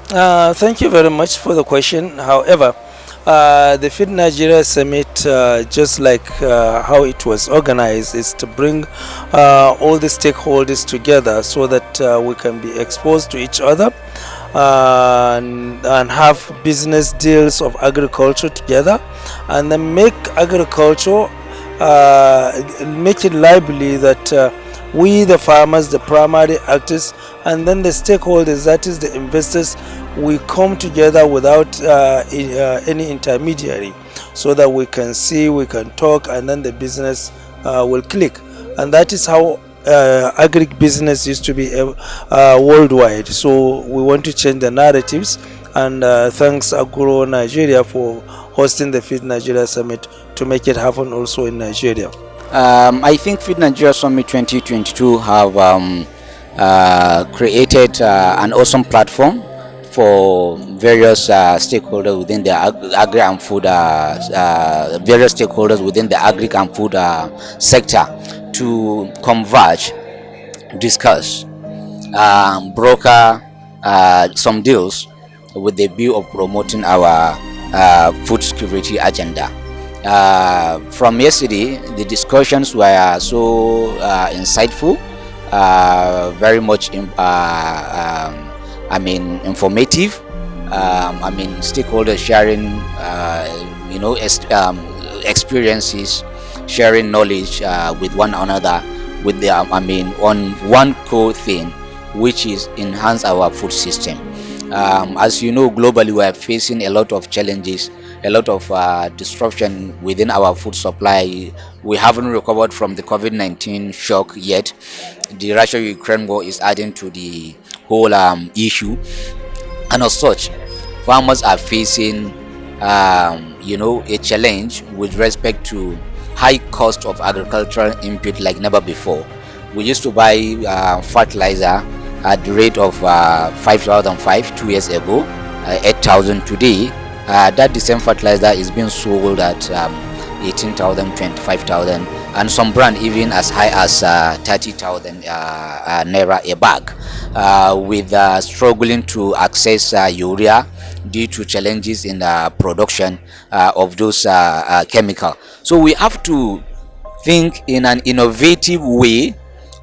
Thank you very much for the question. However, the Feed Nigeria Summit, just like how it was organized, is to bring all the stakeholders together so that we can be exposed to each other and have business deals of agriculture together, and then make agriculture, make it lively that we, the farmers, the primary actors, and then the stakeholders, that is the investors, we come together without any intermediary so that we can see, we can talk, and then the business will click. And that is how agric business used to be worldwide. So we want to change the narratives, and thanks Agro Nigeria for hosting the Feed Nigeria Summit to make it happen also in Nigeria. I think Feed Nigeria Summit 2022 have created an awesome platform for various stakeholders within the agri and food various stakeholders within the agri and food sector to converge, discuss, broker some deals with the view of promoting our food security agenda. From yesterday, the discussions were so insightful, very much informative. Stakeholders sharing, experiences, sharing knowledge with one another, with the, on one core thing, which is enhance our food system. As you know, globally we are facing a lot of challenges, a lot of disruption within our food supply. We haven't recovered from the COVID-19 shock yet. The Russia-Ukraine war is adding to the whole issue, and as such, farmers are facing a challenge with respect to high cost of agricultural input like never before. We used to buy fertilizer at the rate of 5,005 2 years ago, 8,000 today. That the same fertilizer is being sold at 18,000, 25,000, and some brand even as high as 30,000 naira a bag, with struggling to access urea due to challenges in the production of those chemicals. So we have to think in an innovative way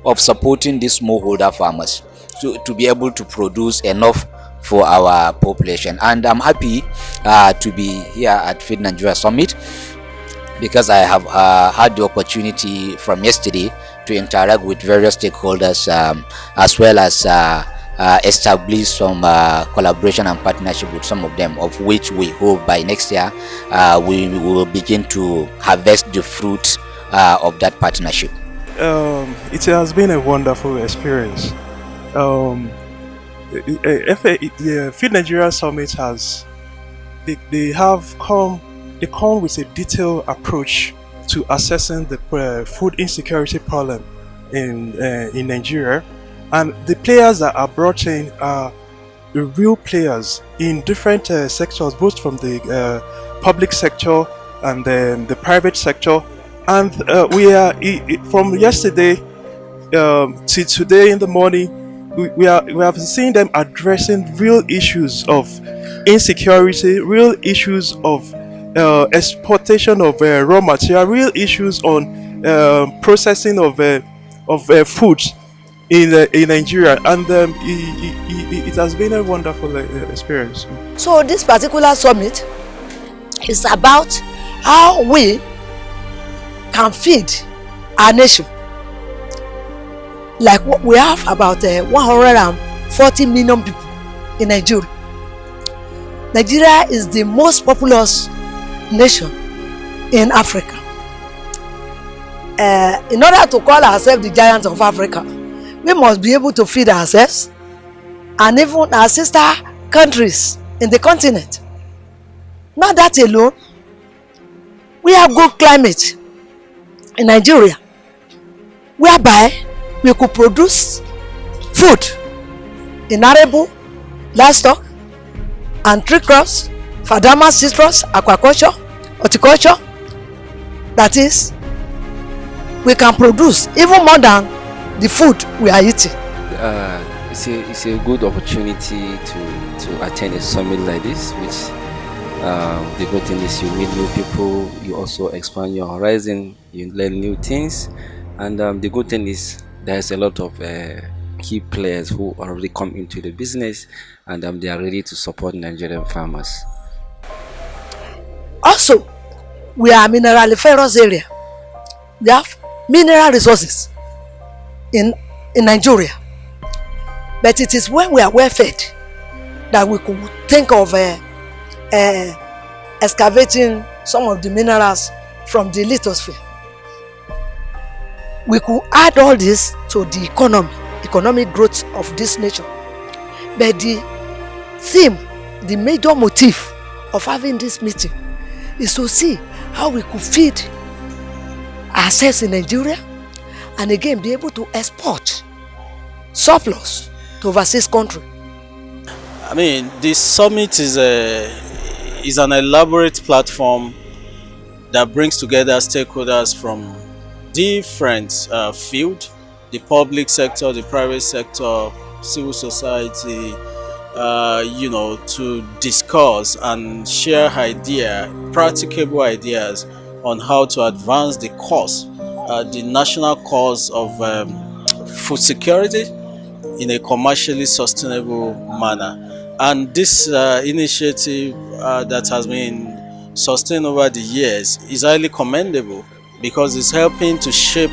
of supporting these smallholder farmers to be able to produce enough for our population. And I'm happy to be here at Feed Nigeria Summit, because I have had the opportunity from yesterday to interact with various stakeholders, as well as establish some collaboration and partnership with some of them, of which we hope by next year we will begin to harvest the fruit of that partnership. It has been a wonderful experience. The Feed Nigeria Summit has they come with a detailed approach to assessing the food insecurity problem in Nigeria, and the players that are brought in are the real players in different sectors, both from the public sector and the private sector. And we are from yesterday to today in the morning, we have seen them addressing real issues of insecurity, real issues of exportation of raw material, real issues on processing of food in Nigeria, and it has been a wonderful experience. So this particular summit is about how we can feed our nation. Like we have about 140 million people in Nigeria. Nigeria is the most populous nation in Africa. In order to call ourselves the giants of Africa, we must be able to feed ourselves and even our sister countries in the continent. Not that alone, we have good climate in Nigeria, whereby we could produce food in arable, livestock, and tree crops, fadama, citrus, aquaculture, horticulture. That is, we can produce even more than the food we are eating. it's a good opportunity to attend a summit like this, which the good thing is you meet new people, you also expand your horizon, you learn new things, and the good thing is there's a lot of key players who already come into the business, and they are ready to support Nigerian farmers. Also, we are a mineraliferous area. We have mineral resources in Nigeria. But it is when we are well fed that we could think of excavating some of the minerals from the lithosphere. We could add all this to the economic growth of this nation. But the theme, the major motive of having this meeting is to see how we could feed ourselves in Nigeria and again be able to export surplus to overseas country. I mean, this summit is an elaborate platform that brings together stakeholders from different fields, the public sector, the private sector, civil society, to discuss and share practicable ideas on how to advance the cause, the national cause of food security in a commercially sustainable manner. And this initiative that has been sustained over the years is highly commendable because it's helping to shape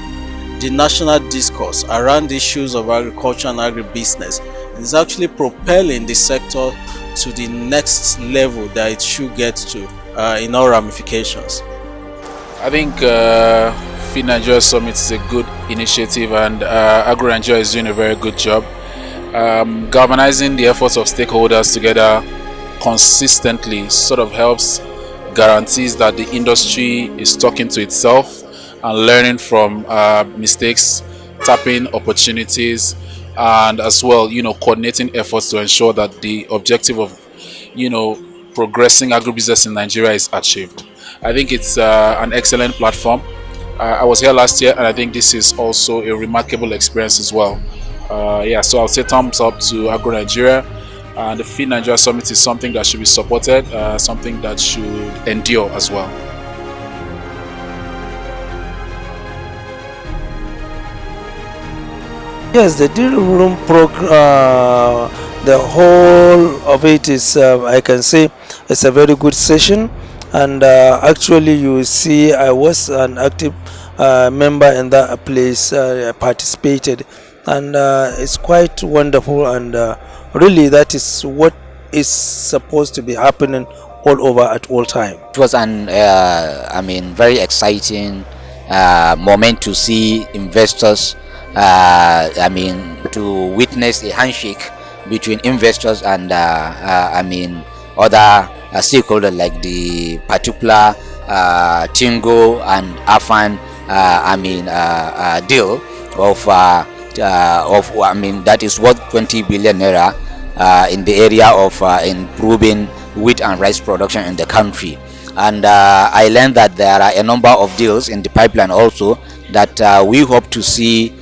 the national discourse around issues of agriculture and agribusiness. It's actually propelling the sector to the next level that it should get to in all ramifications. I think Feed Nigeria Summit is a good initiative, and Agro Nigeria is doing a very good job galvanizing the efforts of stakeholders together consistently. Sort of helps guarantees that the industry is talking to itself and learning from mistakes, tapping opportunities, and as well, coordinating efforts to ensure that the objective of, progressing agribusiness in Nigeria is achieved. I think it's an excellent platform. I was here last year, and I think this is also a remarkable experience as well. So I'll say thumbs up to Agro Nigeria. The Feed Nigeria Summit is something that should be supported, something that should endure as well. Yes, the deal room the whole of it is, I can say, it's a very good session. And actually, you see, I was an active member in that place. I participated, and it's quite wonderful. And really, that is what is supposed to be happening all over at all time. It was an, very exciting moment to see investors. To witness a handshake between investors and other stakeholders like the particular Tingo and Afan deal that is worth 20 billion naira in the area of improving wheat and rice production in the country. And I learned that there are a number of deals in the pipeline also that we hope to see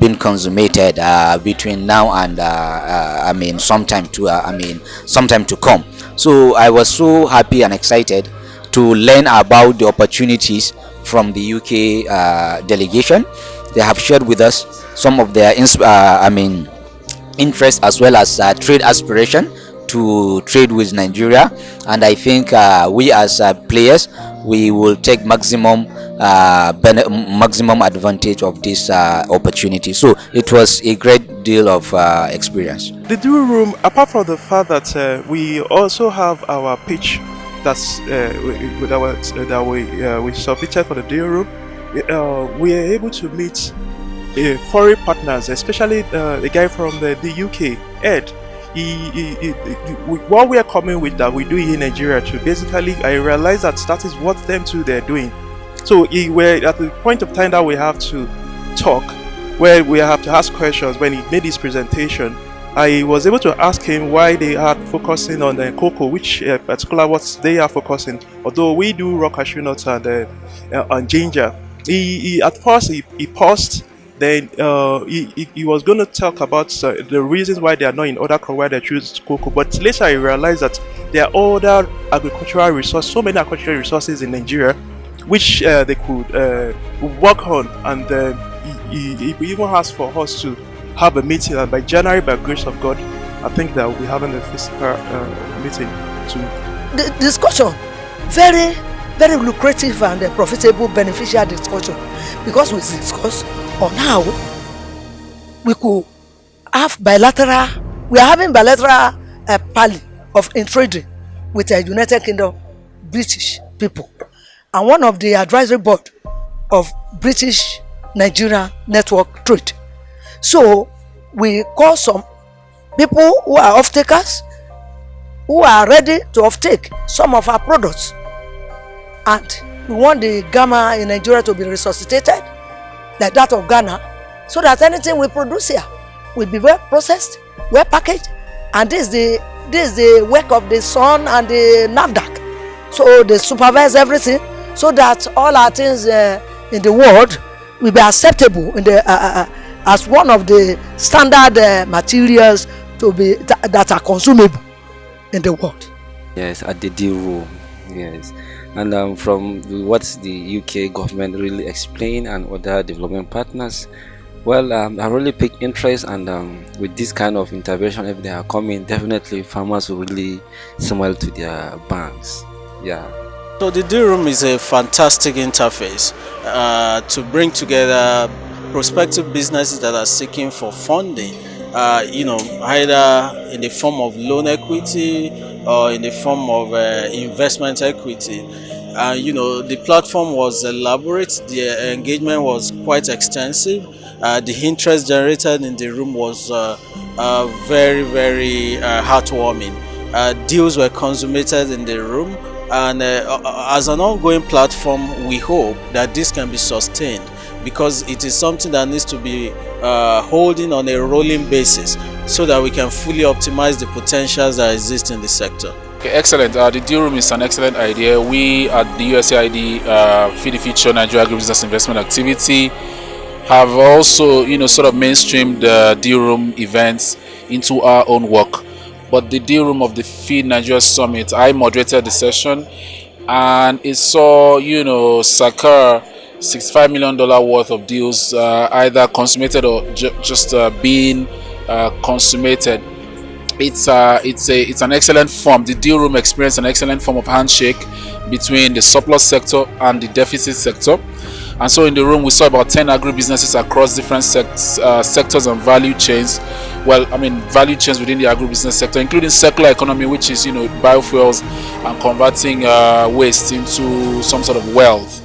being consummated between now and sometime to come. So I was so happy and excited to learn about the opportunities from the UK delegation. They have shared with us some of their interest as well as trade aspiration to trade with Nigeria, and I think we as players, we will take maximum advantage of this opportunity. So it was a great deal of experience. The deal room, apart from the fact that we also have our pitch that's we submitted for the deal room, we are able to meet foreign partners, especially the guy from the UK, Ed. What we are coming with that we do in Nigeria too. Basically, I realized that is what them too they're doing. So we're at the point of time that we have to talk, where we have to ask questions. When he made his presentation, I was able to ask him why they are focusing on the cocoa, which particular what they are focusing. Although we do raw cashew nuts and ginger. He at first he paused Then he was going to talk about the reasons why they are not in other countries where they choose cocoa. But later he realized that there are other agricultural resources, so many agricultural resources in Nigeria, which they could work on. And he even asked for us to have a meeting. And by January, by grace of God, I think that we'll be having a physical meeting to The discussion, very, very lucrative and profitable, beneficial discussion, because we discuss on how we could have bilateral. We are having bilateral pally in trading with the United Kingdom, British people, and one of the advisory board of British Nigeria Network Trade. So we call some people who are off takers, who are ready to offtake some of our products, and we want the gamma in Nigeria to be resuscitated like that of Ghana, so that anything we produce here will be well processed, well packaged, and this is the work of the Sun and the NAFDAC. So they supervise everything, so that all our things in the world will be acceptable in the as one of the standard materials to be that are consumable in the world. Yes, at the deal room. Yes, and from what the UK government really explained and other development partners, well, I really picked interest, and with this kind of intervention, if they are coming, definitely farmers will really smile to their banks. Yeah. So the deal room is a fantastic interface to bring together prospective businesses that are seeking for funding, either in the form of loan equity or in the form of investment equity. The platform was elaborate, the engagement was quite extensive, the interest generated in the room was very, very heartwarming. Deals were consummated in the room, and as an ongoing platform, we hope that this can be sustained, because it is something that needs to be holding on a rolling basis, so that we can fully optimize the potentials that exist in the sector. Okay, excellent. The deal room is an excellent idea. We at the USAID Feed the Future Nigeria Agribusiness Investment Activity have also, sort of mainstreamed the deal room events into our own work. But the deal room of the Feed Nigeria Summit, I moderated the session, and it saw, Sakar $65 million worth of deals either consummated or just being consummated. It's an excellent form. The deal room experienced an excellent form of handshake between the surplus sector and the deficit sector. And so in the room we saw about 10 agribusinesses across different sectors and value chains. Well, value chains within the agribusiness sector, including circular economy, which is biofuels and converting waste into some sort of wealth.